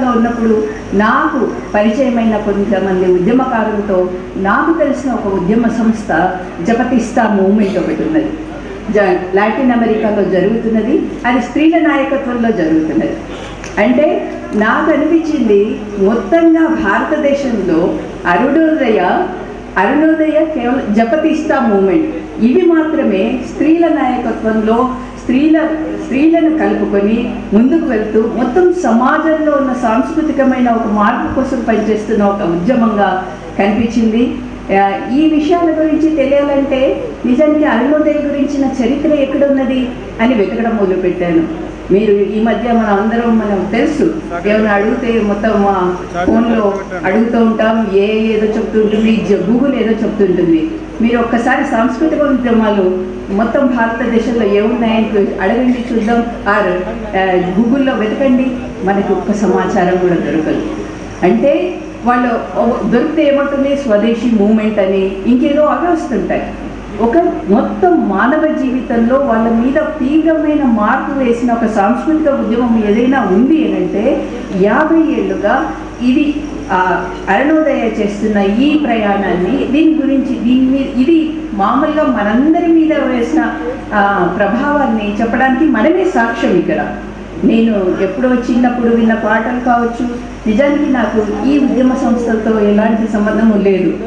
హాస్టల్లో ఉన్నప్పుడు నాకు పరిచయమైన కొంతమంది ఉద్యమకారులతో నాకు తెలిసిన ఒక ఉద్యమ సంస్థ జపతిస్తా మూవ్మెంట్ ఒకటి ఉన్నది. లాటిన్ అమెరికాలో జరుగుతున్నది. అది స్త్రీల నాయకత్వంలో జరుగుతున్నది. అంటే నాకు అనిపించింది మొత్తంగా భారతదేశంలో అరుణోదయ కేవలం జపతిస్తా మూవ్మెంట్ ఇవి మాత్రమే స్త్రీల నాయకత్వంలో స్త్రీలను కలుపుకొని ముందుకు వెళ్తూ మొత్తం సమాజంలో ఉన్న సాంస్కృతికమైన ఒక మార్పు కోసం పనిచేస్తున్న ఒక ఉద్యమంగా కనిపించింది. ఈ విషయాల గురించి తెలియాలంటే నిజానికి అరుణోదయ గురించిన చరిత్ర ఎక్కడున్నది అని వెతకడం మొదలుపెట్టాను. మీరు ఈ మధ్య మనం తెలుసు, ఏమైనా అడిగితే మొత్తం మా ఫోన్లో అడుగుతూ ఉంటాం, ఏదో చెప్తుంటుంది, గూగుల్ ఏదో చెప్తుంటుంది. మీరు ఒక్కసారి సాంస్కృతిక ఉద్యమాలు మొత్తం భారతదేశంలో ఏమున్నాయని అడగండి, చూద్దాం. గూగుల్లో వెతకండి, మనకి ఒక్క సమాచారం కూడా దొరకదు. అంటే వాళ్ళు దొరికితే ఏమంటుంది, స్వదేశీ మూమెంట్ అని ఇంకేదో అవి వస్తుంటాయి. ఒక మొత్తం మానవ జీవితంలో వాళ్ళ మీద తీవ్రమైన మార్పు వేసిన ఒక సాంస్కృతిక ఉద్యమం ఏదైనా ఉంది అని అంటే 50 ఏళ్ళుగా ఇది అరుణోదయ చేస్తున్న ఈ ప్రయాణాన్ని ఇది మామూలుగా మనందరి మీద వేసిన ప్రభావాన్ని చెప్పడానికి మనమే సాక్ష్యం. ఇక్కడ నేను ఎప్పుడో చిన్నప్పుడు విన్న పాటలు కావచ్చు. నిజానికి నాకు ఈ ఉద్యమ సంస్థలతో ఎలాంటి సంబంధము లేదు.